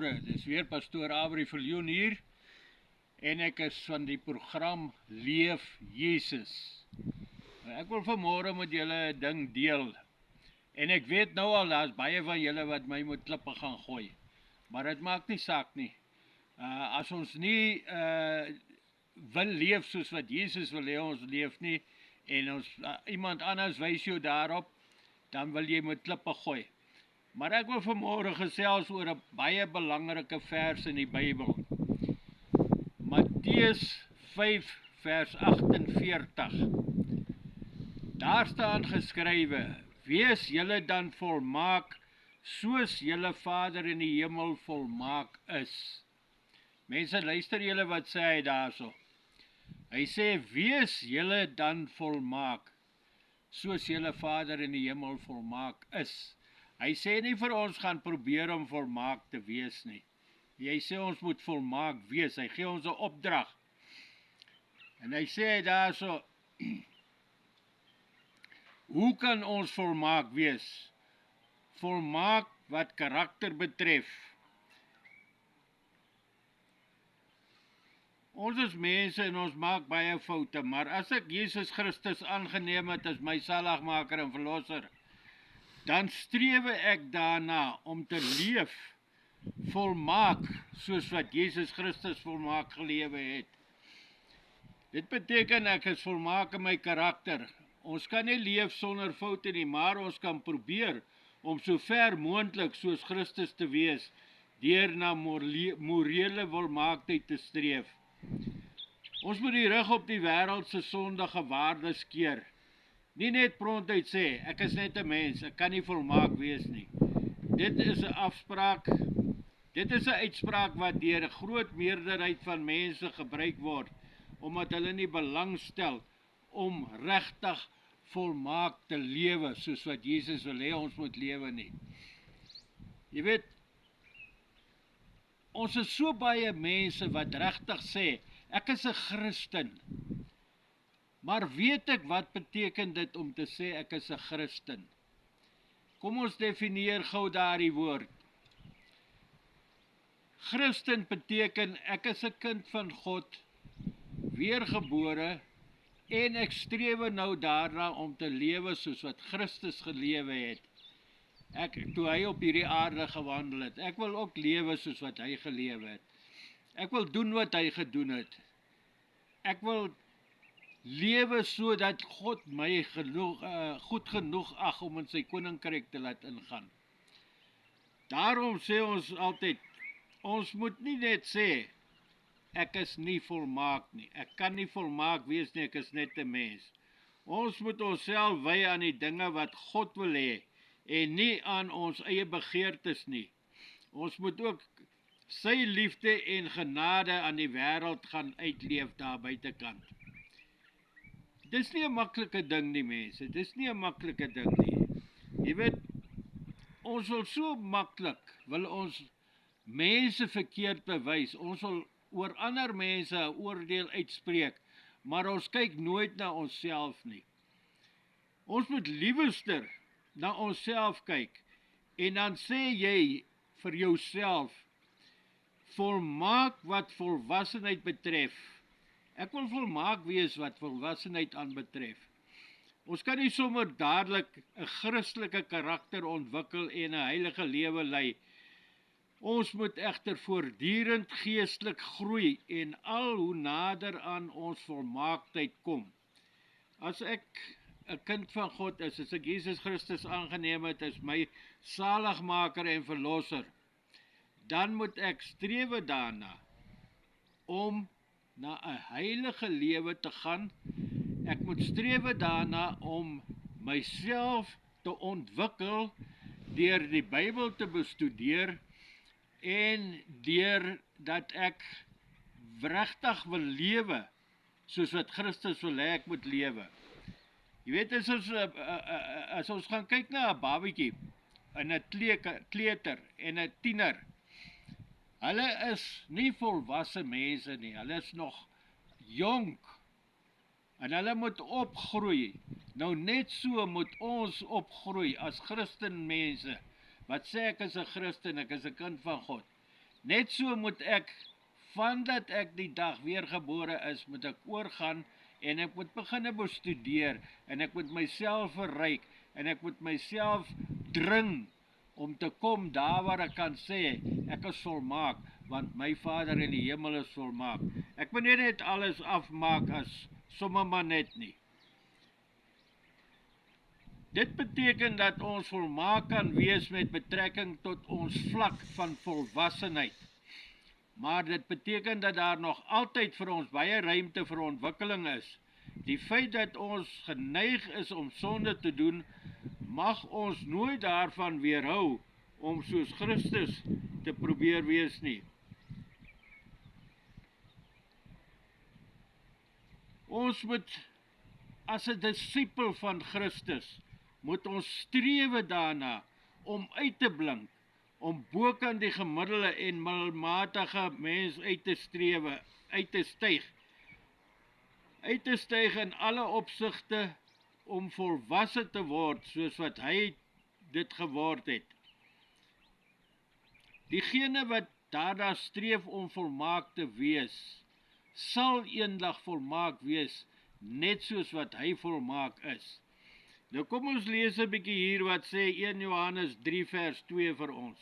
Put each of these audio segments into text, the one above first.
Goeiemôre, dis weer pastoor Avery Viljoen hier en ek is van die program Leef Jesus. Ek wil vanmôre met julle 'n ding deel en ek weet nou al, daar's baie van julle wat my met klippe gaan gooi, maar dit maak nie saak nie. As ons nie wil leef soos wat Jesus wil hê ons leef nie en ons iemand anders wys jou daarop, dan wil jy met klippe gooi. Maar ek wil vanmôre gesels oor 'n baie belangrike vers in die Bybel. Matteus 5 vers 48. Daar staan geskrywe: Wees julle dan volmaak, soos julle Vader in die hemel volmaak is. Mense, luister julle wat sê hy daarso. Hy sê, wees julle dan volmaak, soos julle Vader in die hemel volmaak is. Hy sê nie vir ons gaan probeer om volmaak te wees nie. Hy sê ons moet volmaak wees. Hy gee ons 'n opdrag. En hy sê daarso, hoe kan ons volmaak wees? Volmaak wat karakter betref. Ons is mense en ons maak baie foute, maar as ek Jesus Christus aangeneem het as my saligmaker en verlosser, dan streef ek daarna om te leef volmaak, soos wat Jesus Christus volmaak gelewe het. Dit beteken ek is volmaak in my karakter. Ons kan nie leef sonder foute nie, maar ons kan probeer om so ver moontlik soos Christus te wees, deur na morele volmaaktheid te streef. Ons moet die rug op die wêreld se sondige waardes keer. Nie net prontuit sê, ek is net 'n mens, ek kan nie volmaak wees nie. Dit is 'n uitspraak wat deur 'n groot meerderheid van mense gebruik word, omdat hulle nie belangstel om regtig volmaak te lewe, soos wat Jesus wil hê ons moet lewe nie. Jy weet, ons is so baie mense wat regtig sê, ek is 'n Christen. Maar weet ek wat beteken dit om te sê ek is 'n Christen? Kom ons definieer gou daardie woord. Christen beteken ek is 'n kind van God, weergebore, en ek streef nou daarna om te lewe soos wat Christus gelewe het. Toe hy op hierdie aarde gewandel het, ek wil ook lewe soos wat hy gelewe het. Ek wil doen wat hy gedoen het. Ek wil lewe so dat God my goed genoeg ag om in sy koninkryk te laat ingaan. Daarom sê ons altyd, ons moet nie net sê, ek is nie volmaak nie, ek kan nie volmaak wees nie, ek is net 'n mens. Ons moet onsself wy aan die dinge wat God wil hê, en nie aan ons eie begeertes nie. Ons moet ook sy liefde en genade aan die wêreld gaan uitleef daar buitekant. Dis nie 'n maklike ding nie, mense, dis nie 'n maklike ding nie. Jy weet, ons wil so maklik, wil ons mense verkeerd bewys, ons wil oor ander mense 'n oordeel uitspreek, maar ons kyk nooit na onsself nie. Ons moet liewester na onsself kyk, en dan sê jy vir jouself, volmaak wat volwassenheid betref. Ek wil volmaak wees wat volwassenheid aanbetref. Ons kan nie sommer dadelik 'n Christelike karakter ontwikkel en 'n heilige lewe lei. Ons moet egter voortdurend geestelik groei en al hoe nader aan ons volmaaktheid kom. As ek 'n kind van God is, as ek Jesus Christus aangeneem het as my saligmaker en verlosser, dan moet ek streef daarna om na 'n heilige lewe te gaan. Ek moet streef daarna om myself te ontwikkel deur die Bybel te bestudeer en deur dat ek regtig wil lewe soos wat Christus wil hê ek moet lewe. Jy weet, as ons gaan kyk na 'n babietjie, en 'n kleuter en 'n tiener, hulle is nie volwasse mense nie, hulle is nog jonk, en hulle moet opgroei. Nou net so moet ons opgroei as Christenmense, wat sê ek is 'n Christen, ek is 'n kind van God. Net so moet ek, vandat ek die dag weergebore is, moet ek oorgaan en ek moet begin bestudeer en ek moet myself verryk en ek moet myself dring om te kom daar waar ek kan sê, ek is volmaak, want my Vader in die hemel is volmaak. Ek moet nie net alles afmaak as sommer maar net nie. Dit beteken dat ons volmaak kan wees met betrekking tot ons vlak van volwassenheid. Maar dit beteken dat daar nog altyd vir ons baie ruimte vir ontwikkeling is. Die feit dat ons geneig is om sonde te doen, mag ons nooit daarvan weerhou om soos Christus te probeer wees nie. Ons moet, as 'n disipel van Christus, moet ons strewe daarna om uit te blink, om bokant die gemiddelde en middelmatige mens uit te styg in alle opsigte, om volwasse te word, soos wat hy dit geword het. Diegene wat daarna streef om volmaak te wees, sal eendag volmaak wees, net soos wat hy volmaak is. Nou kom ons lees 'n bietjie hier wat sê 1 Johannes 3 vers 2 vir ons.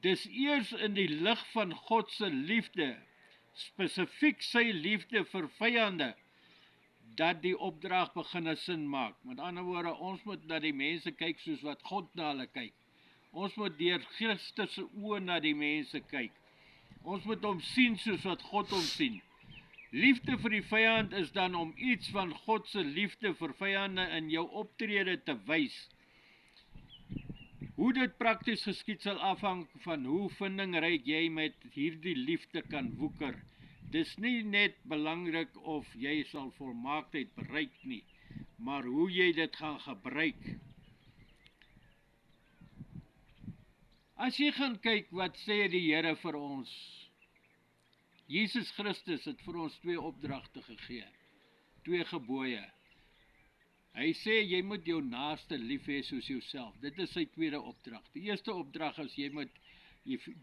Dis eers in die lig van God se liefde, spesifiek sy liefde vir vyande, dat die opdrag begin sin maak. Met ander woorde, ons moet na die mense kyk soos wat God na hulle kyk. Ons moet deur Christus se oë na die mense kyk. Ons moet hom sien soos wat God hom sien. Liefde vir die vyand is dan om iets van God se liefde vir vyande in jou optrede te wys. Hoe dit prakties geskied sal afhang van hoe vindingryk jy met hierdie liefde kan woeker. Dis nie net belangrik of jy sal volmaaktheid bereik nie, maar hoe jy dit gaan gebruik. As jy gaan kyk wat sê die Here vir ons, Jesus Christus het vir ons 2 opdragte gegee, 2 gebooie. Hy sê jy moet jou naaste lief hê soos jouself. Dit is sy tweede opdrag. Die eerste opdrag is jy moet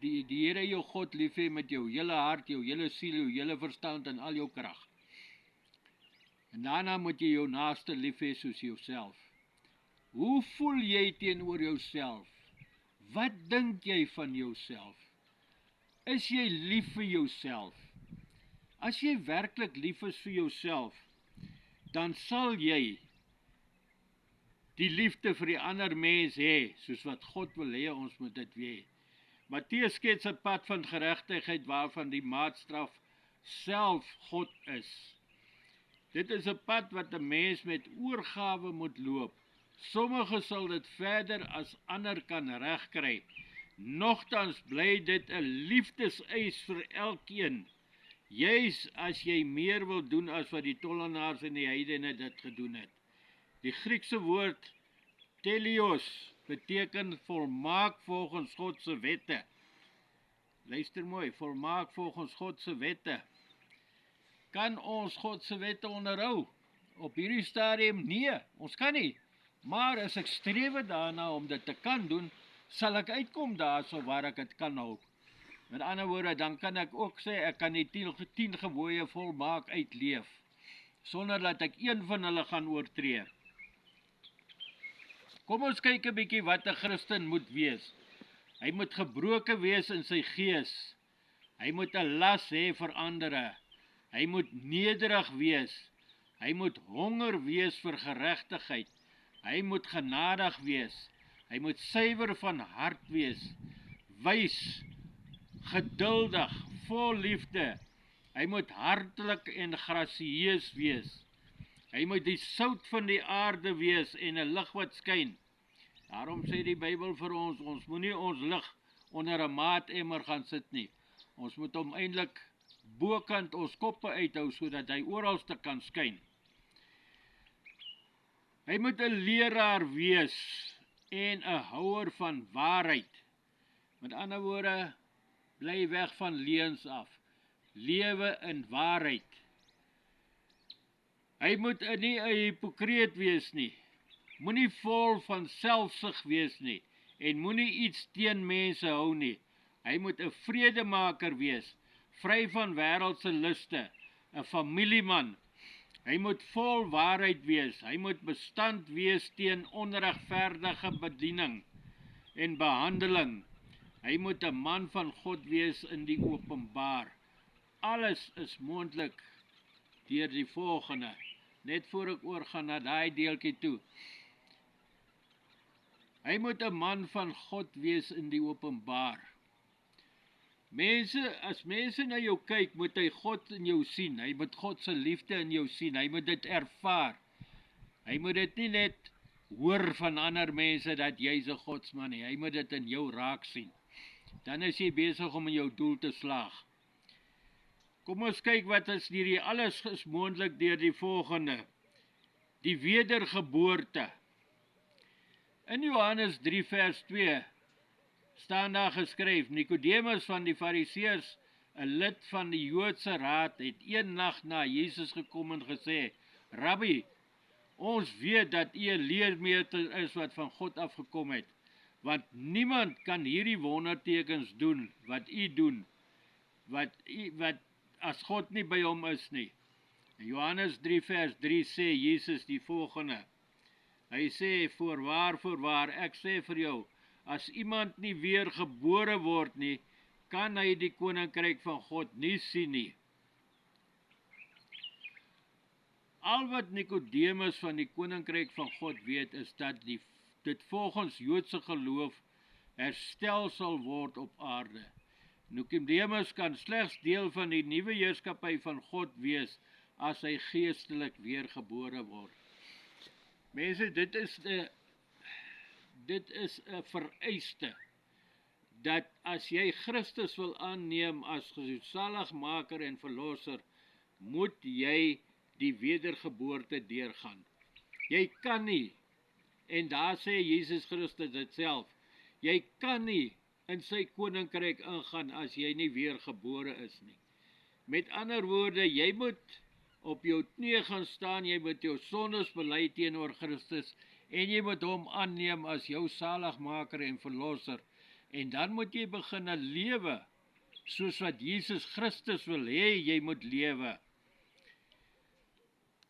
die Here jou God lief hê met jou hele hart, jou hele siel, jou hele verstand en al jou krag. En daarna moet jy jou naaste lief hê soos jouself. Hoe voel jy teenoor jouself? Wat dink jy van jouself? Is jy lief vir jouself? As jy werklik lief is vir jouself, dan sal jy die liefde vir die ander mens hê, soos wat God wil hê ons moet dit hê. Matteus skets 'n pad van geregtigheid waarvan die maatstraf self God is. Dit is 'n pad wat 'n mens met oorgawe moet loop. Sommige sal dit verder as ander kan regkry. Nogtans bly dit 'n liefdeseis vir elkeen, juis as jy meer wil doen as wat die tollenaars en die heidene dit gedoen het. Die Griekse woord teleos beteken volmaak volgens God se wette. Luister mooi, volmaak volgens God se wette. Kan ons God se wette onderhou? Op hierdie stadium nee, ons kan nie. Maar as ek streef daarna om dit te kan doen, sal ek uitkom daarso waar ek dit kan hou. Met ander woorde, dan kan ek ook sê, ek kan die 10 gebooie volmaak uitleef, sonder dat ek een van hulle gaan oortree. Kom ons kyk 'n bietjie wat 'n Christen moet wees. Hy moet gebroken wees in sy gees. Hy moet 'n las hê vir ander. Hy moet nederig wees. Hy moet honger wees vir geregtigheid. Hy moet genadig wees. Hy moet suiwer van hart wees. Wys, geduldig, vol liefde. Hy moet hartlik en grasieus wees. Hy moet die sout van die aarde wees en 'n lig wat skyn. Daarom sê die Bybel vir ons, ons moenie ons lig onder 'n maatemmer gaan sit nie. Ons moet hom eintlik bokant ons koppe uithou, sodat hy oralste kan skyn. Hy moet 'n leraar wees en 'n houer van waarheid. Met ander woorde, bly weg van leuns af. Lewe in waarheid. Hy moet nie 'n hipokreet wees nie. Moenie vol van selfsug wees nie. en moenie iets teen mense hou nie. Hy moet 'n vredemaker wees, vry van wêreldse luste, 'n familieman. Hy moet vol waarheid wees, hy moet bestand wees teen onregverdige bediening en behandeling. Hy moet 'n man van God wees in die openbaar. Alles is moontlik deur die volgende. Net voor ek oorgaan na daai deeltjie toe. Hy moet 'n man van God wees in die openbaar. As mense na jou kyk, moet hy God in jou sien. Hy moet God se liefde in jou sien. Hy moet dit ervaar. Hy moet dit nie net hoor van ander mense dat jy's 'n godsman nie. Hy moet dit in jou raak sien. Dan is jy besig om in jou doel te slaag. Kom ons kyk wat is hierdie alles is moontlik deur die volgende. Die wedergeboorte. In Johannes 3 vers 2 staan daar geskryf, Nikodemus van die Fariseërs, 'n lid van die Joodse raad, het een nag na Jesus gekom en gesê, Rabbi, ons weet dat u 'n leermeester is wat van God afgekom het, want niemand kan hierdie wondertekens doen wat u doen, wat as God nie by hom is nie. In Johannes 3 vers 3 sê Jesus die volgende. Hy sê, voorwaar, ek sê vir jou, as iemand nie weer gebore word nie, kan hy die koninkryk van God nie sien nie. Al wat Nikodemus van die koninkryk van God weet, is dat dit volgens Joodse geloof herstel sal word op aarde. Nikodemus kan slegs deel van die nuwe heerskappy van God wees, as hy geestelik weergebore word. Mense, dit is 'n vereiste, dat as jy Christus wil aanneem as zaligmaker en verlosser, moet jy die wedergeboorte deurgaan. Jy kan nie, en daar sê Jesus Christus dit self, jy kan nie in sy koninkryk ingaan as jy nie weergebore is nie. Met ander woorde, jy moet op jou knie gaan staan, jy moet jou sondes bely teenoor Christus, en jy moet hom aanneem as jou zaligmaker en verlosser, en dan moet jy begin lewe, soos wat Jesus Christus wil hê jy moet lewe.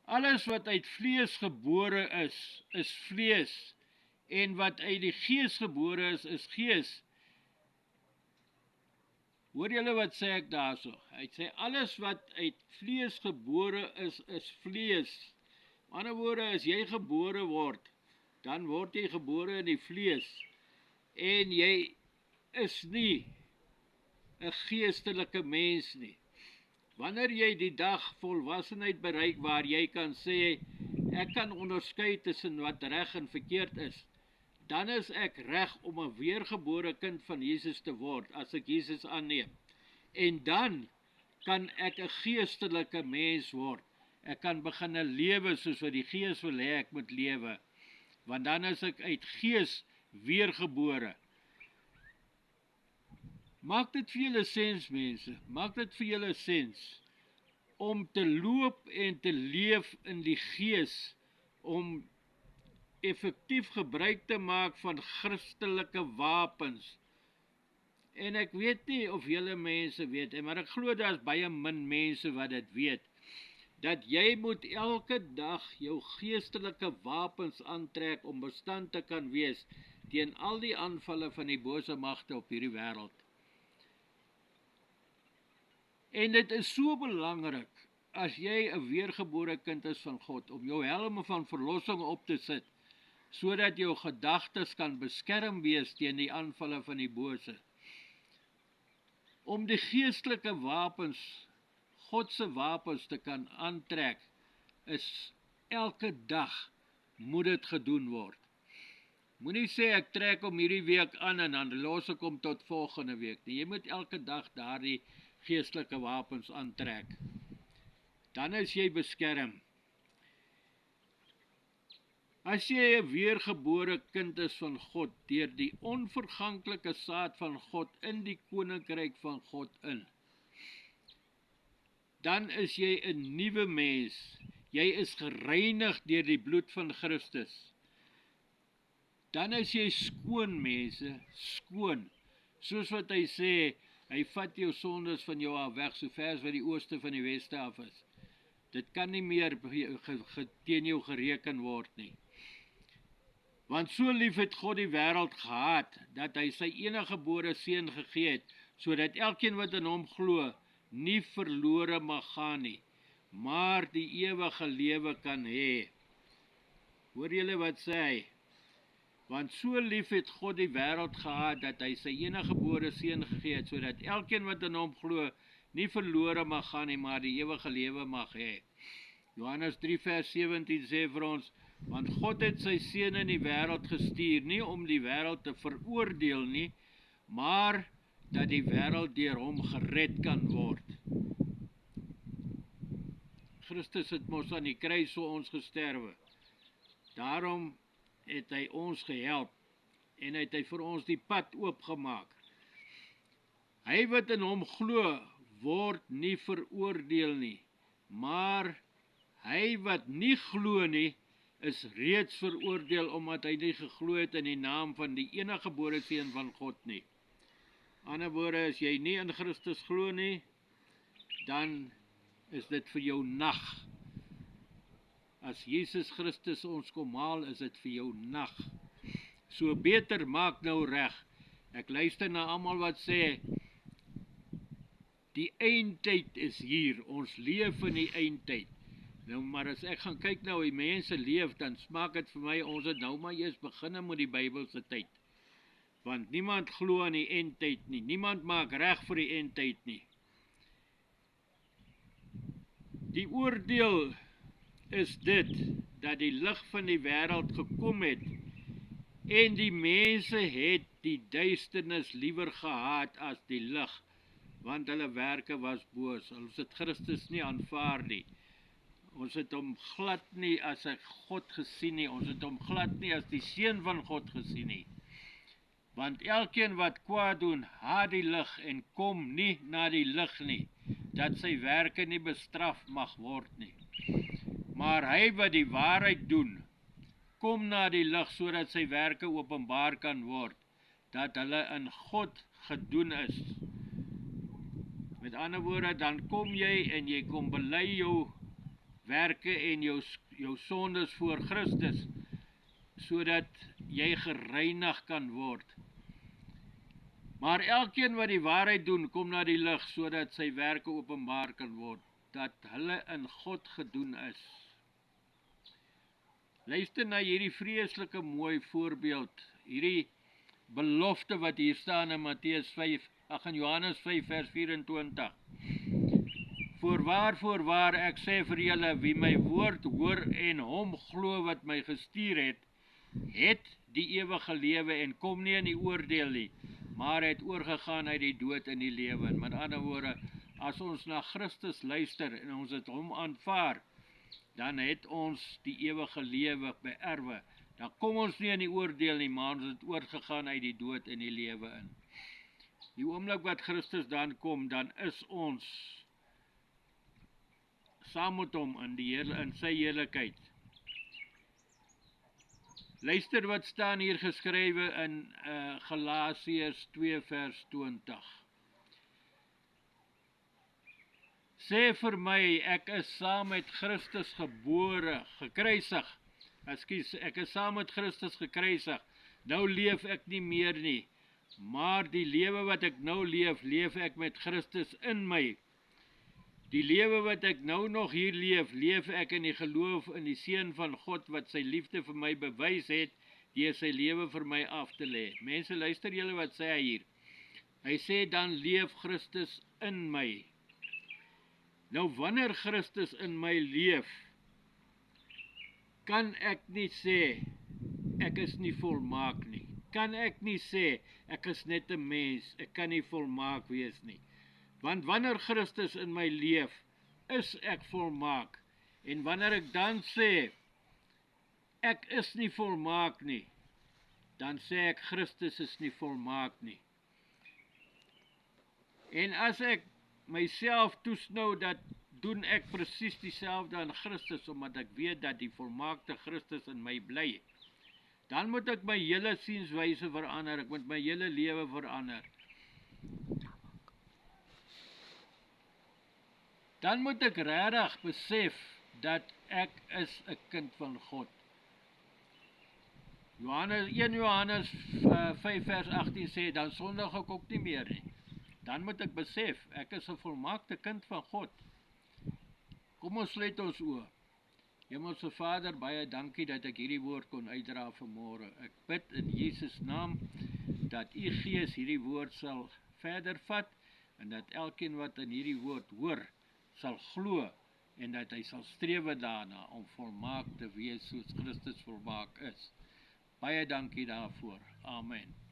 Alles wat uit vlees gebore is vlees, en wat uit die gees gebore is gees. Hoor julle wat sê ek daarso? Hy sê, alles wat uit vlees gebore is vlees. Met ander woorde, as jy gebore word, dan word jy gebore in die vlees, en jy is nie 'n geestelike mens nie. Wanneer jy die dag volwassenheid bereik waar jy kan sê, ek kan onderskei tussen wat reg en verkeerd is, dan is ek reg om 'n weergebore kind van Jesus te word, as ek Jesus aanneem. En dan kan ek 'n geestelike mens word. Ek kan begin lewe soos wat die Gees wil hê ek moet lewe, want dan is ek uit gees weergebore. Maak dit vir julle sens, mense, maak dit vir julle sens, om te loop en te leef in die gees, om effektief gebruik te maak van Christelike wapens. En ek weet nie of julle mense weet, maar ek glo daar is baie min mense wat dit weet, dat jy moet elke dag jou geestelike wapens aantrek om bestand te kan wees teen al die aanvalle van die bose magte op hierdie wêreld. En dit is so belangrik, as jy 'n weergebore kind is van God, om jou helm van verlossing op te sit, sodat jou gedagtes kan beskerm wees teen die aanvalle van die bose. Om die geestelike wapens, God se wapens te kan aantrek, is elke dag moet dit gedoen word. Moenie sê ek trek om hierdie week aan en dan los ek hom tot volgende week nie. Jy moet elke dag daardie geestelike wapens aantrek. Dan is jy beskerm. As jy 'n weergebore kind is van God, deur die onverganklike saad van God in die koninkryk van God in, dan is jy 'n nuwe mens. Jy is gereinig deur die bloed van Christus. dan is jy skoon, mense, skoon. Soos wat hy sê, hy vat jou sondes van jou af weg, so ver as wat die ooste van die weste af is. Dit kan nie meer teen jou gereken word nie. Want so lief het God die wêreld gehad, dat hy sy eniggebore seun gegee het, sodat elkeen wat in hom glo, nie verlore mag gaan nie, maar die ewige lewe kan hê. Hoor julle wat sê hy? Want so lief het God die wêreld gehad, dat hy sy eniggebore seun gegee het, sodat elkeen wat in hom glo, nie verlore mag gaan nie, maar die ewige lewe mag hê. Johannes 3 vers 17 sê vir ons, want God het sy seun in die wêreld gestuur, nie om die wêreld te veroordeel nie, maar dat die wêreld deur hom gered kan word. Christus het mos aan die kruis vir ons gesterwe. Daarom het hy ons gehelp en het hy vir ons die pad oopgemaak. Hy wat in hom glo, word nie veroordeel nie, maar hy wat nie glo nie, is reeds veroordeel, omdat hy nie geglo het in die naam van die eniggebore seun van God nie. Ander woorde, as jy nie in Christus glo nie, dan is dit vir jou nag. As Jesus Christus ons kom haal, is dit vir jou nag. So beter maak nou reg. Ek luister na almal wat sê, die eindtyd is hier, ons leef in die eindtyd. Nou, maar as ek gaan kyk nou, die mense leef, dan smaak het vir my, ons het nou maar eers beginne met die Bybelse tyd. Want niemand glo aan die eindtyd nie, niemand maak reg vir die eindtyd nie. Die oordeel is dit, dat die lig van die wêreld gekom het, en die mense het die duisternis liewer gehaat as die lig, want hulle werke was boos. Ons het Christus nie aanvaar nie. Ons het hom glad nie as 'n God gesien nie, ons het hom glad nie as die seun van God gesien nie. Want elkeen wat kwaad doen, haat die lig en kom nie na die lig nie, dat sy werke nie bestraf mag word nie. Maar hy wat die waarheid doen, kom na die lig, sodat sy werke openbaar kan word, dat hulle in God gedoen is. Met ander woorde, dan kom jy en jy kom bely jou werke en jou sondes voor Christus, sodat jy gereinig kan word. Maar elkeen wat die waarheid doen, kom na die lig, sodat sy werke openbaar kan word, dat hulle in God gedoen is. Luister na hierdie vreeslike mooi voorbeeld, hierdie belofte wat hier staan in Johannes 5 vers 24. Voorwaar, ek sê vir julle, wie my woord hoor en hom glo wat my gestuur het die ewige lewe en kom nie in die oordeel nie, maar het oorgegaan uit die dood in die lewe. Met ander woorde, as ons na Christus luister en ons het hom aanvaar, dan het ons die ewige lewe beerwe. Dan kom ons nie in die oordeel nie, maar ons het oorgegaan uit die dood in die lewe in. Die oomblik wat Christus dan kom, dan is ons saam met hom in sy heerlikheid. Luister wat staan hier geskrywe in Galasiërs 2 vers 20. Sê vir my, ek is saam met Christus gekruisig. Ek is saam met Christus gekruisig. Nou leef ek nie meer nie, maar die lewe wat ek nou leef, leef ek met Christus in my. Die lewe wat ek nou nog hier leef, leef ek in die geloof in die Seun van God, wat sy liefde vir my bewys het, deur sy lewe vir my af te lê. Mense, luister julle wat sê hy hier. Hy sê, dan leef Christus in my. Nou, wanneer Christus in my leef, kan ek nie sê, ek is nie volmaak nie. Kan ek nie sê, ek is net 'n mens, ek kan nie volmaak wees nie. Want wanneer Christus in my leef, is ek volmaak. En wanneer ek dan sê, ek is nie volmaak nie, dan sê ek, Christus is nie volmaak nie. En as ek myself toesnou, dat doen ek presies dieselfde aan Christus, omdat ek weet dat die volmaakte Christus in my bly. Dan moet ek my hele sienswyse verander, ek moet my hele lewe verander. Dan moet ek regtig besef dat ek is 'n kind van God. 1 Johannes 5 vers 18 sê, dan sondig ek ook nie meer nie. Dan moet ek besef, ek is 'n volmaakte kind van God. Kom ons sluit ons oë. Hemelse Vader, baie dankie dat ek hierdie woord kon uitdra vanmôre. Ek bid in Jesus naam dat U Gees hierdie woord sal verder vat en dat elkeen wat in hierdie woord hoor, sal glo en dat hy sal strewe daarna om volmaak te wees soos Christus volmaak is. Baie dankie daarvoor. Amen.